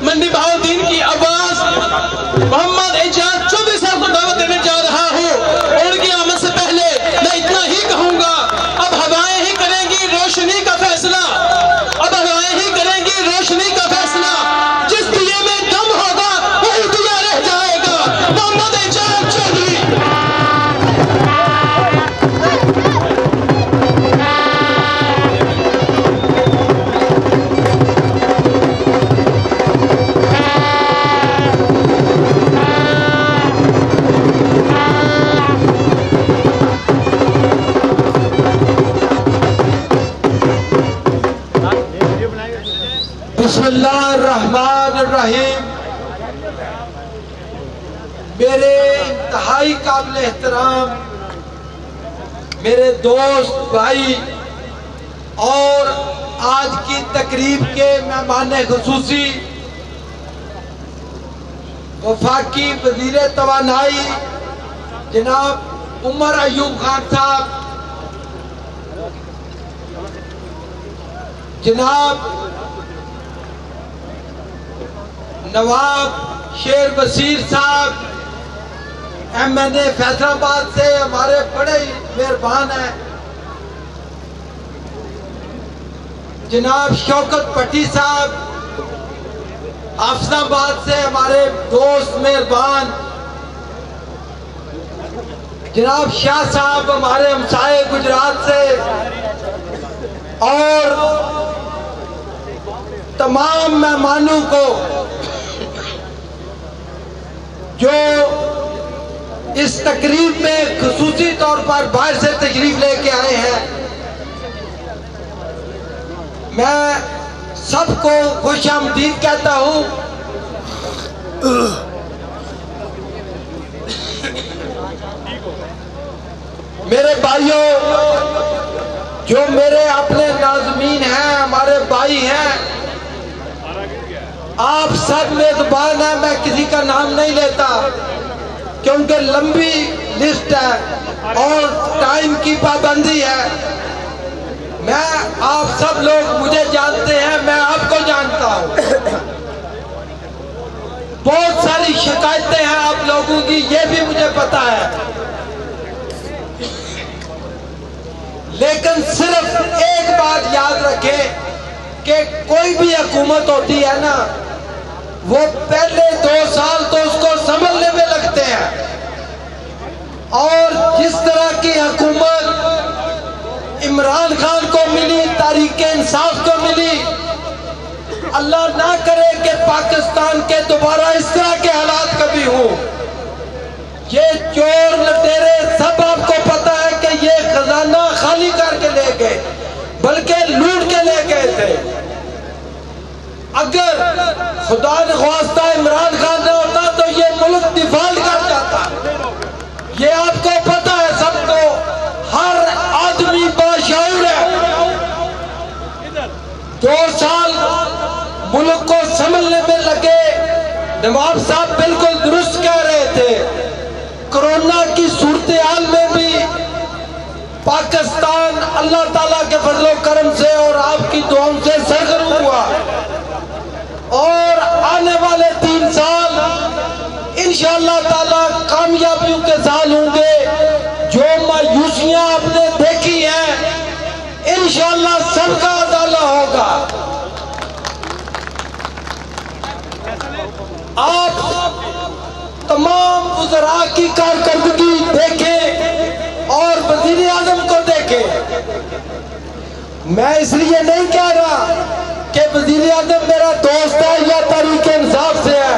منڈی بہاؤالدین کی آواز محمد اعجاز چودھری صاحب کو دعوت دینے جا رہا ہوں. ان کی آمد سے پہلے میں اتنا ہی کہوں گا، اب ہوائیں ہی کریں گی روشنی کا فیصلہ. اب ہوائیں ہی کریں گی روشنی کا فیصلہ. جس دیے میں دم ہوگا وہی دیا رہ جائے گا. محمد اعجاز چودھری. بسم اللہ الرحمن الرحیم. میرے انتہائی قابل احترام میرے دوست بھائی اور آج کی تقریب کے مہمان خصوصی وفاقی وزیر توانائی جناب عمر ایوب خان صاحب، جناب نواب شیر بصیر صاحب ایم این اے فیصل آباد سے ہمارے بڑے مہربان ہیں، جناب شوکت پٹی صاحب حافظ آباد سے ہمارے دوست مہربان، جناب شاہ صاحب ہمارے ہمسائے گجرات سے، اور تمام مہمانوں کو جو اس تقریب میں خصوصی طور پر باہر سے تشریف لے کے آئے ہیں، میں سب کو خوش آمدید کہتا ہوں. میرے بھائیوں، جو میرے اپنے ناظمین ہیں، ہمارے بھائی ہیں، آپ سب میزبان ہیں. میں کسی کا نام نہیں لیتا کیونکہ لمبی لسٹ ہے اور ٹائم کی پابندی ہے. میں آپ سب لوگ مجھے جانتے ہیں، میں آپ کو جانتا ہوں. بہت ساری شکایتیں ہیں آپ لوگوں کی، یہ بھی مجھے پتا ہے، لیکن صرف ایک بات یاد رکھیں کہ کوئی بھی حکومت ہوتی ہے نا، وہ پہلے 2 سال تو اس کو سنبھلنے میں لگتے ہیں، اور جس طرح کی حکومت عمران خان کو ملی، تحریک انصاف کو ملی، اللہ نہ کرے کہ پاکستان کے دوبارہ اس طرح کے حالات کبھی ہوں. یہ چور لٹیرے سب آپ کو پتا ہے کہ یہ خزانہ خالی کر کے لے گئے، بلکہ لوٹ کے لے گئے تھے. اگر خدا نخواستہ عمران خان نہ ہوتا تو یہ ملک ڈیفالٹ کر جاتا. یہ آپ کو پتا ہے سب کو، ہر آدمی باشعور ہے. 2 سال ملک کو سنبھلنے میں لگے. نواب صاحب بالکل درست کہہ رہے تھے، کرونا کی صورتحال میں بھی پاکستان اللہ تعالیٰ کے فضل و کرم سے اور آپ کی دعاؤں سے سرگرم ہوا، اور آنے والے 3 سال انشاءاللہ تعالیٰ کامیابیوں کے سال ہوں گے. جو مایوسیاں آپ نے دیکھی ہیں انشاءاللہ سب کا ازالہ ہوگا. آپ تمام وزراء کی کارکردگی دیکھیں اور وزیر اعظم کو دیکھیں. میں اس لیے نہیں کہہ رہا کہ وزیر اعظم میرا دوست ہے یا تحریک انصاف سے ہے.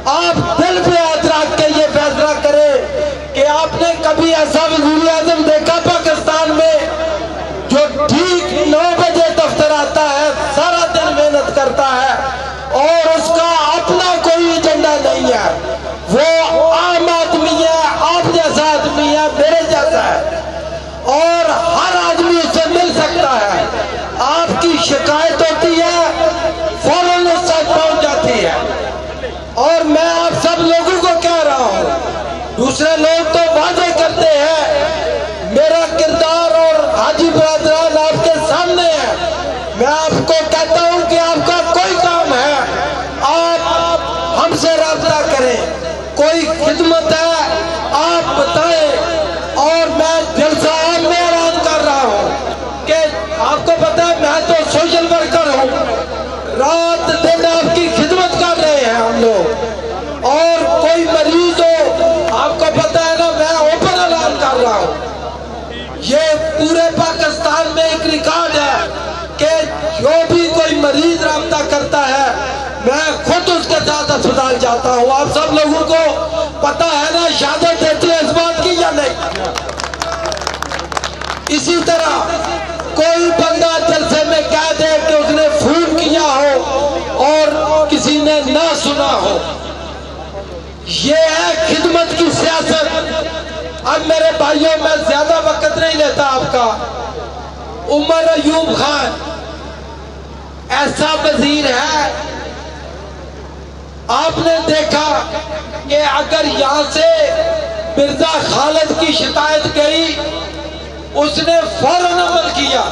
آپ دل پہ ہاتھ رکھ کے یہ فیصلہ کریں کہ آپ نے کبھی ایسا وزیر اعظم دیکھا پاکستان میں جو ٹھیک 9 بجے دفتر آتا ہے، سارا دن محنت کرتا ہے اور اس کا اپنا کوئی ایجنڈا نہیں ہے. وہ عام آدمی ہے، آپ جیسا آدمی ہے، میرے جیسا ہے، اور ہر آدمی اس سے مل سکتا ہے. آپ کی شکایت ہوتی ہے فوراً اس تک پہنچ جاتی ہے. اور میں آپ سب لوگوں کو کہہ رہا ہوں، دوسرے لوگ تو وعدے کرتے ہیں، میرا کردار اور حاجی برادران آپ کے سامنے ہے. میں آپ کو کہتا ہوں کہ آپ کا کوئی کام ہے، ہم سے رابطہ کریں، کوئی خدمت ہے آپ بتائیں، اور میں دل سے عام میں اعلان کر رہا ہوں کہ آپ کو پتہ ہے میں تو سوشل ورکر ہوں، رات دن آپ کی خدمت کر رہے ہیں ہم لوگ، اور کوئی مریض ہو آپ کو پتہ ہے نا میں اوپن اعلان کر رہا ہوں، یہ پورے پاکستان میں ایک ریکارڈ ہے کہ جو بھی کوئی مریض رابطہ کرتا ہے میں خود اس کے ساتھ اسپتال جاتا ہوں۔ آپ سب لوگوں کو پتہ ہے نا شہادت دیتی ہے اس بات کی یا نہیں؟ اسی طرح کوئی بندہ جلسے میں کہہ دے کہ اس نے فون کیا ہو اور کسی نے نہ سنا ہو، یہ ہے خدمت کی سیاست۔ اب میرے بھائیوں میں زیادہ وقت نہیں لیتا آپ کا، عمر ایوب خان ایسا وزیر ہے، آپ نے دیکھا کہ اگر یہاں سے مرزا خالد کی شکایت گئی اس نے فوراً عمل کیا،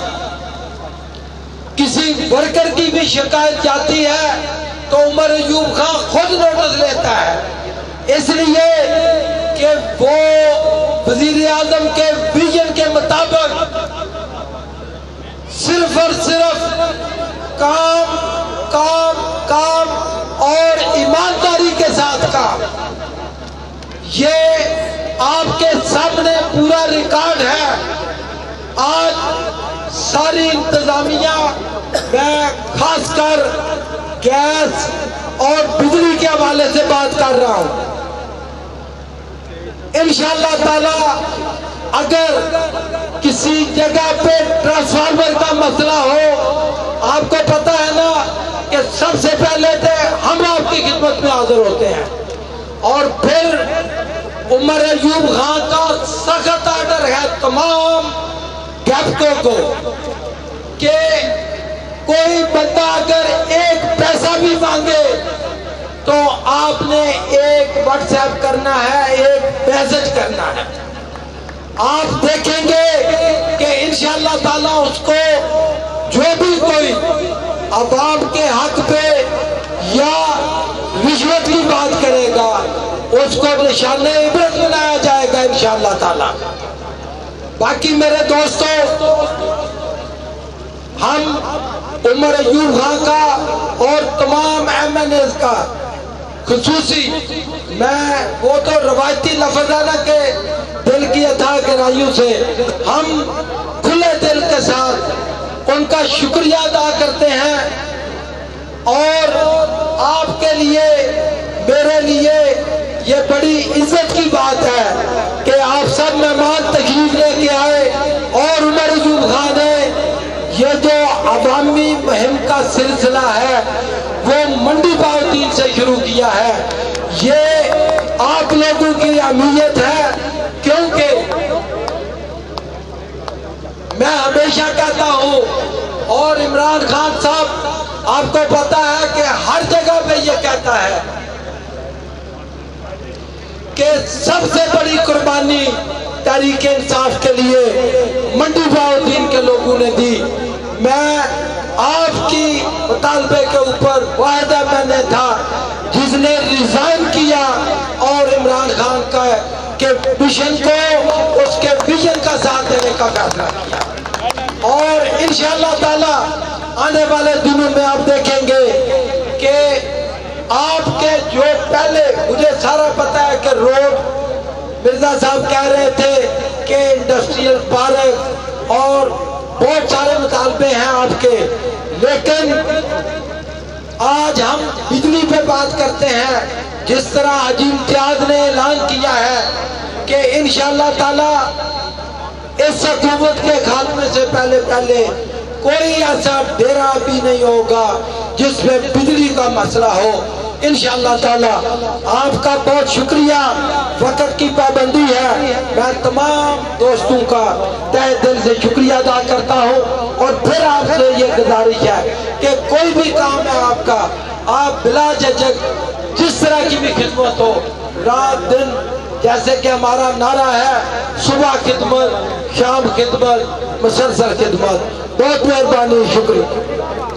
کسی ورکر کی بھی شکایت جاتی ہے تو عمر ایوب خان خود نوٹس لیتا ہے، اس لیے کہ وہ وزیر اعظم کے ویژن کے مطابق صرف اور صرف کام کام کام اور ایمانداری کے ساتھ کام، یہ آپ کے سامنے پورا ریکارڈ ہے۔ آج ساری انتظامیہ میں خاص کر گیس اور بجلی کے حوالے سے بات کر رہا ہوں، انشاءاللہ تعالی اگر کسی جگہ پہ ٹرانسفارمر کا مسئلہ ہو، آپ کو پتہ ہے نا کہ سب سے پہلے ہم آپ کی خدمت میں حاضر ہوتے ہیں، اور پھر عمر ایوب خان کا سخت آرڈر ہے تمام گیپٹوں کو کہ کوئی بندہ اگر ایک پیسہ بھی مانگے تو آپ نے ایک واٹس ایپ کرنا ہے، ایک میسج کرنا ہے، آپ دیکھیں گے کہ انشاءاللہ تعالیٰ اس کو جو بھی کوئی عوام کے حق پہ یا رشوت کی بات کرے گا اس کو نشانِ عبرت بنایا جائے گا انشاءاللہ تعالیٰ۔ باقی میرے دوستوں، ہم عمر ایوب خان کا اور تمام ایم این ایز کا خصوصی، میں وہ تو روایتی لفظ ہے نا کہ دل کی عطا گہرائیوں سے ہم کھلے دل کے ساتھ ان کا شکریہ ادا کرتے ہیں، اور آپ کے لیے میرے لیے یہ بڑی عزت کی بات ہے کہ آپ سب مہمان تشریف لے کے آئے، اور عمر ایوب خان نے یہ جو عوامی مہم کا سلسلہ ہے وہ منڈی باؤدین سے شروع کیا ہے، یہ آپ لوگوں کی اہمیت ہے، کیونکہ میں ہمیشہ کہتا ہوں، اور عمران خان صاحب آپ کو پتا ہے کہ ہر جگہ پہ یہ کہتا ہے کہ سب سے بڑی قربانی تحریک انصاف کے لیے منڈی باؤدین کے لوگوں نے دی۔ میں آپ کی مطالبے کے اوپر واحد میں تھا جس نے ریزائن کیا اور عمران خان کا کہ مشن کو اس کے ویژن کا ساتھ دینے کا فیصلہ کیا، اور انشاءاللہ تعالی آنے والے دنوں میں آپ دیکھیں گے کہ آپ کے جو پہلے مجھے سارا پتا ہے کہ روڈ مرزا صاحب کہہ رہے تھے کہ انڈسٹریل پارک اور بہت سارے مطالبے ہیں آپ کے، لیکن آج ہم بجلی پہ بات کرتے ہیں، جس طرح حاجی امتیاز نے اعلان کیا ہے کہ انشاءاللہ تعالی اس حکومت کے خاتمے سے پہلے کوئی ایسا ڈیرا بھی نہیں ہوگا جس میں بجلی کا مسئلہ ہو انشاءاللہ تعالی۔ آپ کا بہت شکریہ، وقت کی پابندی ہے، میں تمام دوستوں کا تہ دل سے شکریہ ادا کرتا ہوں، اور پھر آپ سے یہ گزارش ہے کہ کوئی بھی کام ہے آپ کا، آپ بلا جھجک جس طرح کی بھی خدمت ہو، رات دن جیسے کہ ہمارا نعرہ ہے صبح خدمت، شام خدمت، مسلسل خدمت۔ بہت مہربانی، شکریہ۔